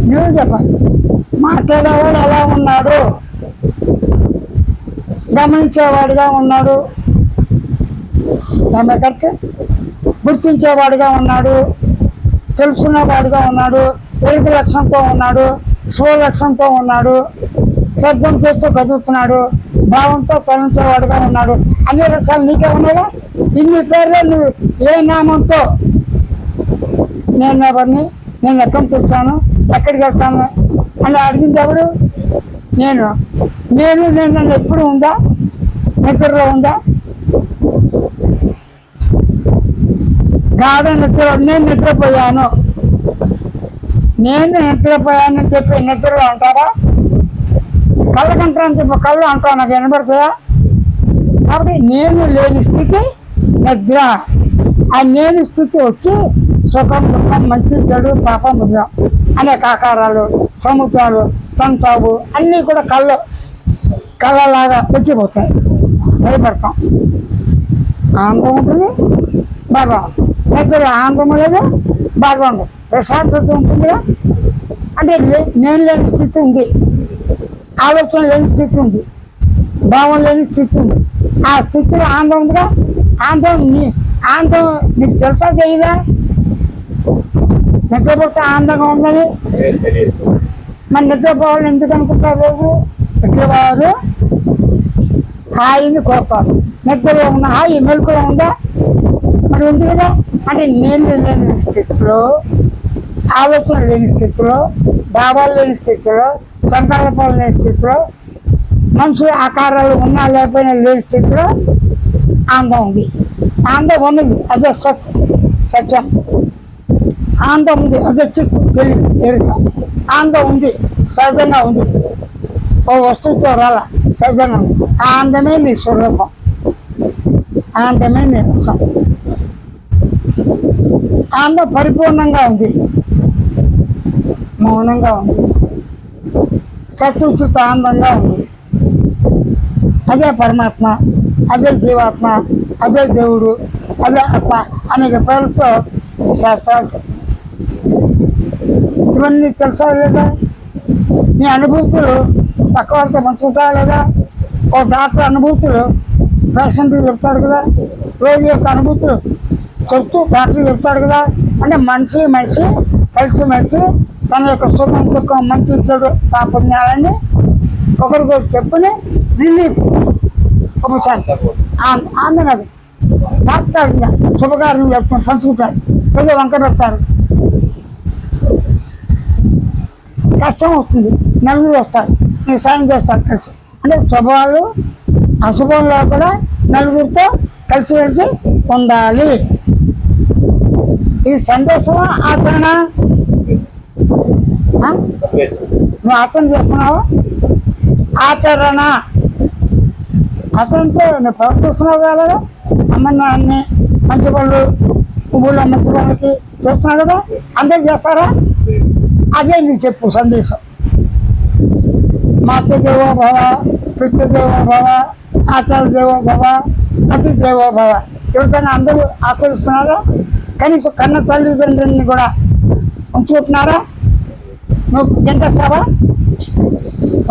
నువ్వు చెప్పాలి. మాట్లాడేవాడు ఎలా ఉన్నాడు, గమనించేవాడిగా ఉన్నాడు, కరెక్ట్, గుర్తించేవాడిగా ఉన్నాడు, తెలుసుకునేవాడిగా ఉన్నాడు, ఎరుగు లక్ష్యంతో ఉన్నాడు, స్వలక్ష్యంతో ఉన్నాడు, శబ్దం చేస్తూ కదులుతున్నాడు, భావంతో తలంచేవాడుగా ఉన్నాడు. అన్ని లక్ష్యాలు నీకే ఉన్నాయా? ఇన్ని పేర్లు నువ్వు ఏ నామంతో నేను ఎవరిని, నేను ఎక్కడికి వెళ్తాను, ఎక్కడికి వెళ్తాను అని అడిగింది ఎవరు? నేను నన్ను ఎప్పుడు ఉందా? నిద్రలో ఉందా? గాఢ నిద్ర, నేను నిద్రపోయాను అని చెప్పి నిద్రలో అంటారా? కళ్ళకంటారని చెప్పి కళ్ళు అంటావు, నాకు వినపడతాయా? కాబట్టి నేను లేని స్థితి నిద్ర. ఆ నేను స్థితి వచ్చి సుఖం, దుఃఖం, మంచి, చెడు, పాపం, పుణ్యం అనేక ఆకారాలు, సముద్రాలు, తంతావు అన్నీ కూడా కళ్ళలాగా వచ్చిపోతాయి. భయపడతాం. ఆనందం ఉంటుంది, బాధ ఉంటుంది. నిద్ర ఆనందం లేదు, బాధ ఉంది, ప్రశాంతత ఉంటుందిగా. అంటే నేను లేని స్థితి ఉంది, ఆలోచన లేని స్థితి ఉంది, భావం లేని స్థితి ఉంది. ఆ స్థితిలో ఆనందం ఉందిగా. ఆనందం నీకు తెలుసా తెలియదా? నిద్రపోతే ఆనందంగా ఉన్నది. మరి నిద్రపోవాలని ఎందుకు అనుకుంటారు? రోజు ప్రతివారు హాయిని కోరుతారు. నిద్రలో ఉన్న హాయి మెలకులో ఉందా? మరి ఉంది కదా. అంటే నేను లేని స్థితిలో, ఆలోచన లేని స్థితిలో, భావాలు లేని స్థితిలో, సంకల్పాలు లేని స్థితిలో, మనుషుల ఆకారాలు ఉన్నా లేకపోయినా లేని స్థితిలో ఆనందం ఉంది. ఆనందం ఉన్నది, అదే సత్యం. ఆనందం ఉంది, అదే చిత్తు, తెలివి, ఎరుక. ఆనందం ఉంది, సహజంగా ఉంది, ఓ వస్తువుతో రాల, సహజంగా ఉంది. ఆనందమే నీ స్వరూపం, ఆనందమే నీ రసం. ఆనందం పరిపూర్ణంగా ఉంది, మౌనంగా ఉంది, సత్యుచిత ఆనందంగా ఉంది. అదే పరమాత్మ, అదే జీవాత్మ, అదే దేవుడు, అదే ఆత్మ అనేక పేర్లతో శాస్త్రాలు చెప్తాయి. ఇవన్నీ తెలుసా లేదా? నీ అనుభూతులు పక్కవారితో పంచుకుంటా లేదా? ఓ డాక్టర్ అనుభూతులు పేషెంట్కి చెప్తాడు కదా, రోగి యొక్క అనుభూతులు చెప్తూ డాక్టర్ చెప్తాడు కదా. అంటే మనిషి కలిసి తన యొక్క సుఖం, దుఃఖం, మంచి, చెడు, పాపుణ్యాలన్నీ ఒకరికొకరు చెప్పుని రిలీఫ్, ఉపశాంతి, ఆనందం. అది తాత్కాలికంగా శుభకార్యం చెప్తాను, పంచుకుంటారు, ఏదో వంక పెడతారు. కష్టం వస్తుంది, నలుగురు వస్తారు, నేను సాయం చేస్తారు కలిసి. అంటే శుభాలు అశుభంలో కూడా నలుగురితో కలిసి ఉండాలి. ఇది సందేశమా, ఆచరణ? నువ్వు ఆచరణ చేస్తున్నావా? ఆచరణతో నువ్వు ప్రవర్తిస్తున్నావు కదా. అమ్మ నాన్ని మంచి పనులు, పువ్వులు మంచి పనులకి చేస్తున్నావు కదా. అందరూ చేస్తారా? అదే నీకు చెప్పు సందేశం. మాతృదేవో భవ, పితృదేవో భవ, ఆచార్య దేవో భవ, అతి దేవో భవ. ఎవరికైనా అందరూ ఆచరిస్తున్నారా? కనీసం కన్న తల్లిదండ్రులని కూడా ఉంచుకుంటున్నారా? నువ్వు గంటేస్తావా?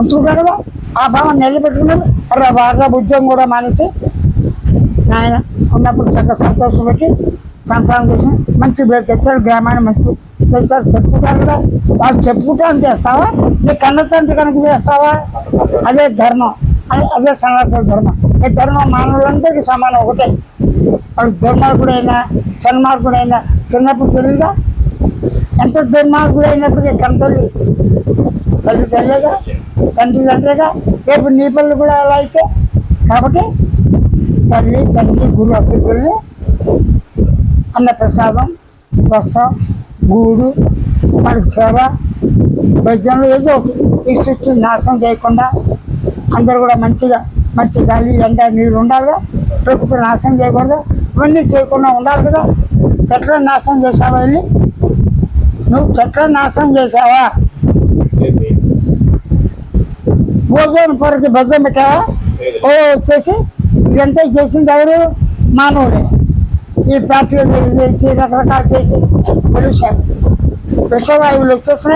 ఉంచుకుంటావు కదా. ఆ భావం నిలబెట్టుకున్నాడు. వారా ఉద్యోగం కూడా మానేసి నాయన ఉన్నప్పుడు చక్కగా సంతోషపెట్టి సంసారం చేసి మంచి పేరు తెచ్చారు, గ్రామాన్ని మంచి తెచ్చారు చెప్పుకుంటారు కదా. వాళ్ళు చెప్పుకుంటాను చేస్తావా? నీ కన్న తండ్రి కనుక చేస్తావా? అదే ధర్మం, అదే సనాతన ధర్మం. ఈ ధర్మం మానవులందరికీ సమానం, ఒకటే. వాడు దుర్మార్గుడైనా సన్మార్గుడైనా చిన్నప్పుడు తెలియదా? ఎంత దుర్మార్గుడు అయినప్పటికీ కన్న తల్లి చెల్లేగా, తండ్రి తండ్రిగా. రేపు నీ పిల్లలు కూడా అలా అయితే. కాబట్టి తల్లి, తండ్రి, గురువు, అతిథుల్ని అన్న ప్రసాదం, వస్త్రం, గూడు, మనకి సేవ, వైద్యంలో ఏదో ఒకటి. ఈ సృష్టిని నాశనం చేయకుండా అందరూ కూడా మంచి గాలి, ఎండ, నీరు ఉండాలిగా. ప్రకృతిని నాశనం చేయకూడదు, ఇవన్నీ చేయకుండా ఉండాలి కదా. చెట్లను నాశనం చేసావా? వెళ్ళి నువ్వు చెట్లను నాశనం చేసావా? ఓజోన్ పొరకి భద్రం పెట్టావా? ఓ వచ్చేసి ఇదంతా చేసింది ఎవరు? మానవులే. ఈ ఫ్యాక్టరీలు చేసి రకరకాలు చేసి పొల్యూషన్, విషవాయువులు వచ్చేసినాయి.